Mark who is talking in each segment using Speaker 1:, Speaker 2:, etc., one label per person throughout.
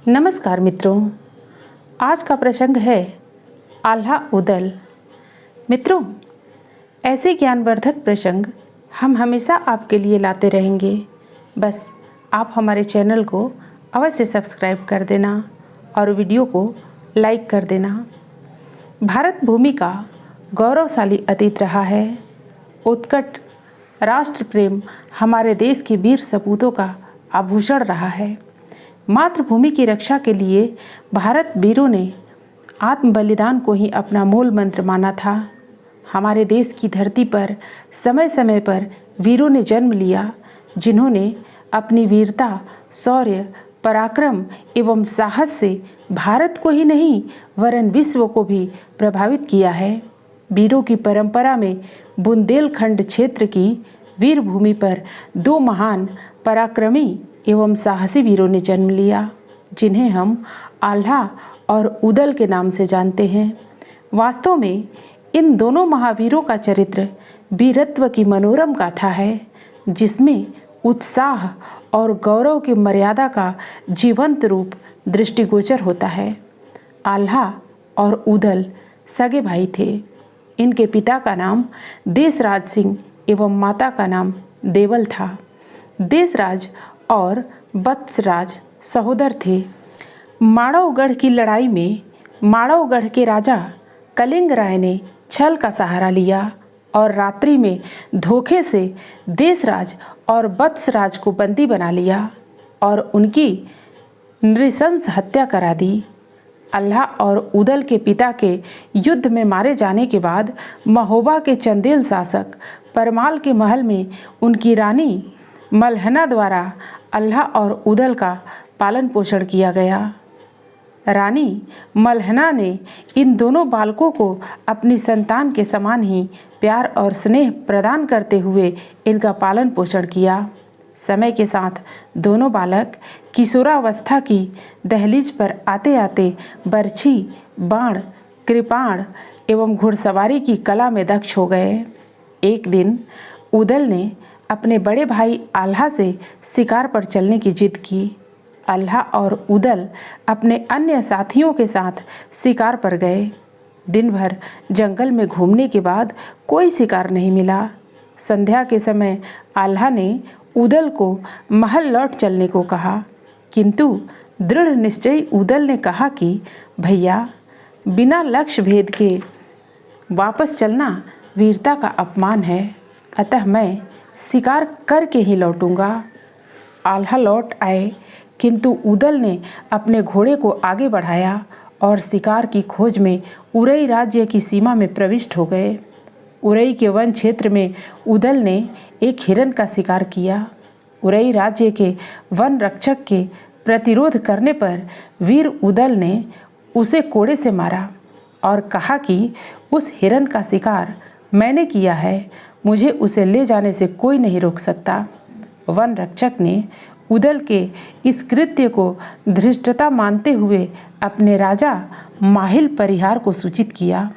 Speaker 1: नमस्कार मित्रों, आज का प्रसंग है आल्हा उदल। मित्रों, ऐसे ज्ञानवर्धक प्रसंग हम हमेशा आपके लिए लाते रहेंगे। बस आप हमारे चैनल को अवश्य सब्सक्राइब कर देना और वीडियो को लाइक कर देना। भारत भूमि का गौरवशाली अतीत रहा है। उत्कट राष्ट्र प्रेम हमारे देश के वीर सपूतों का आभूषण रहा है। मातृभूमि की रक्षा के लिए भारत वीरों ने आत्म बलिदान को ही अपना मूल मंत्र माना था। हमारे देश की धरती पर समय समय पर वीरों ने जन्म लिया, जिन्होंने अपनी वीरता, शौर्य, पराक्रम एवं साहस से भारत को ही नहीं वरन विश्व को भी प्रभावित किया है। वीरों की परंपरा में बुंदेलखंड क्षेत्र की वीर भूमि पर दो महान पराक्रमी एवं साहसी वीरों ने जन्म लिया, जिन्हें हम आल्हा और उदल के नाम से जानते हैं। वास्तव में इन दोनों महावीरों का चरित्र वीरत्व की मनोरम गाथा है, जिसमें उत्साह और गौरव की मर्यादा का जीवंत रूप दृष्टिगोचर होता है। आल्हा और उदल सगे भाई थे। इनके पिता का नाम देशराज सिंह एवं माता का नाम देवल था। देशराज और वत्सराज सहोदर थे। माड़वगढ़ की लड़ाई में माड़वगढ़ के राजा कलिंग राय ने छल का सहारा लिया और रात्रि में धोखे से देशराज और वत्सराज को बंदी बना लिया और उनकी नृशंस हत्या करा दी। आल्हा और उदल के पिता के युद्ध में मारे जाने के बाद महोबा के चंदेल शासक परमाल के महल में उनकी रानी मल्हना द्वारा आल्हा और उदल का पालन पोषण किया गया। रानी मल्हना ने इन दोनों बालकों को अपनी संतान के समान ही प्यार और स्नेह प्रदान करते हुए इनका पालन पोषण किया। समय के साथ दोनों बालक किशोरावस्था की दहलीज पर आते आते बर्छी, बाण, कृपाण एवं घुड़सवारी की कला में दक्ष हो गए। एक दिन उदल ने अपने बड़े भाई आल्हा से शिकार पर चलने की जिद की। आल्हा और उदल अपने अन्य साथियों के साथ शिकार पर गए। दिन भर जंगल में घूमने के बाद कोई शिकार नहीं मिला। संध्या के समय आल्हा ने उदल को महल लौट चलने को कहा, किंतु दृढ़ निश्चयी उदल ने कहा कि भैया, बिना लक्ष्य भेद के वापस चलना वीरता का अपमान है, अतः मैं शिकार करके ही लौटूंगा। आल्हा लौट आए, किंतु उदल ने अपने घोड़े को आगे बढ़ाया और शिकार की खोज में उरई राज्य की सीमा में प्रविष्ट हो गए। उरई के वन क्षेत्र में उदल ने एक हिरन का शिकार किया। उरई राज्य के वन रक्षक के प्रतिरोध करने पर वीर उदल ने उसे कोड़े से मारा और कहा कि उस हिरन का शिकार मैंने किया है, मुझे उसे ले जाने से कोई नहीं रोक सकता। वन रक्षक ने उदल के इस कृत्य को धृष्टता मानते हुए अपने राजा माहिल परिहार को सूचित किया।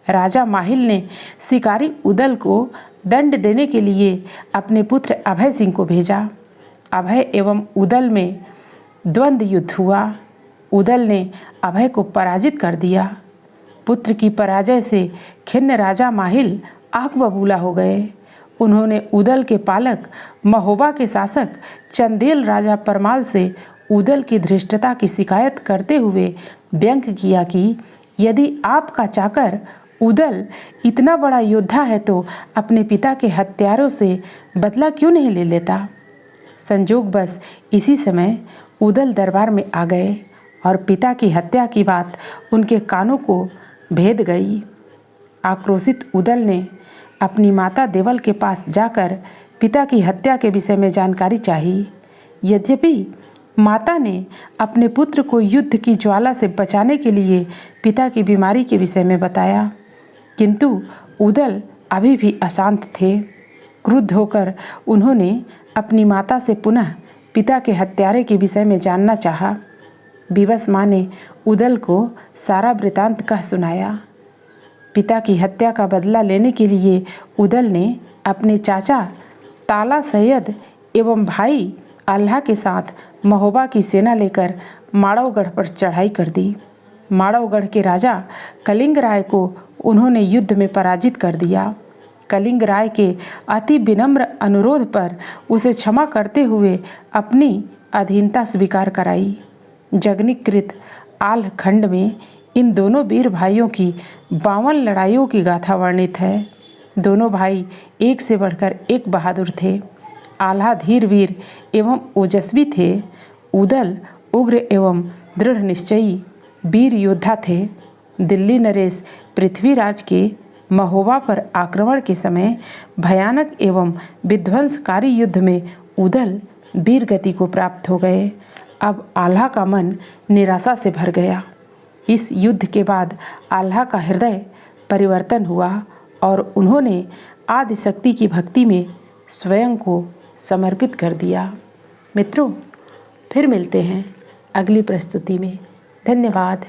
Speaker 1: राजा माहिल ने शिकारी उदल को दंड देने के लिए अपने पुत्र अभय सिंह को भेजा। अभय एवं उदल में द्वंद्व युद्ध हुआ। उदल ने अभय को पराजित कर दिया। पुत्र की पराजय से खिन्न राजा माहिल आग बबूला हो गए। उन्होंने उदल के पालक महोबा के शासक चंदेल राजा परमाल से उदल की धृष्टता की शिकायत करते हुए व्यंग किया कि यदि आपका चाकर उदल इतना बड़ा योद्धा है तो अपने पिता के हत्यारों से बदला क्यों नहीं ले लेता। संजोगवश इसी समय उदल दरबार में आ गए और पिता की हत्या की बात उनके कानों को भेद गई। आक्रोशित उदल ने अपनी माता देवल के पास जाकर पिता की हत्या के विषय में जानकारी चाही। यद्यपि माता ने अपने पुत्र को युद्ध की ज्वाला से बचाने के लिए पिता की बीमारी के विषय में बताया, किंतु उदल अभी भी अशांत थे। क्रुद्ध होकर उन्होंने अपनी माता से पुनः पिता के हत्यारे के विषय में जानना चाहा। विवश माँ ने उदल को सारा वृतांत कह सुनाया। पिता की हत्या का बदला लेने के लिए उदल ने अपने चाचा ताला सैयद एवं भाई आल्हा के साथ महोबा की सेना लेकर माड़वगढ़ पर चढ़ाई कर दी। माड़वगढ़ के राजा कलिंग राय को उन्होंने युद्ध में पराजित कर दिया। कलिंग राय के अति विनम्र अनुरोध पर उसे क्षमा करते हुए अपनी अधीनता स्वीकार कराई। जगनीकृत आल्ह खंड में इन दोनों वीर भाइयों की 52 लड़ाइयों की गाथा वर्णित है। दोनों भाई एक से बढ़कर एक बहादुर थे। आल्हा धीर वीर एवं ओजस्वी थे। उदल उग्र एवं दृढ़ निश्चयी वीर योद्धा थे। दिल्ली नरेश पृथ्वीराज के महोबा पर आक्रमण के समय भयानक एवं विध्वंसकारी युद्ध में उदल वीर गति को प्राप्त हो गए। अब आल्हा का मन निराशा से भर गया। इस युद्ध के बाद आल्हा का हृदय परिवर्तन हुआ और उन्होंने आदिशक्ति की भक्ति में स्वयं को समर्पित कर दिया। मित्रों, फिर मिलते हैं अगली प्रस्तुति में। धन्यवाद।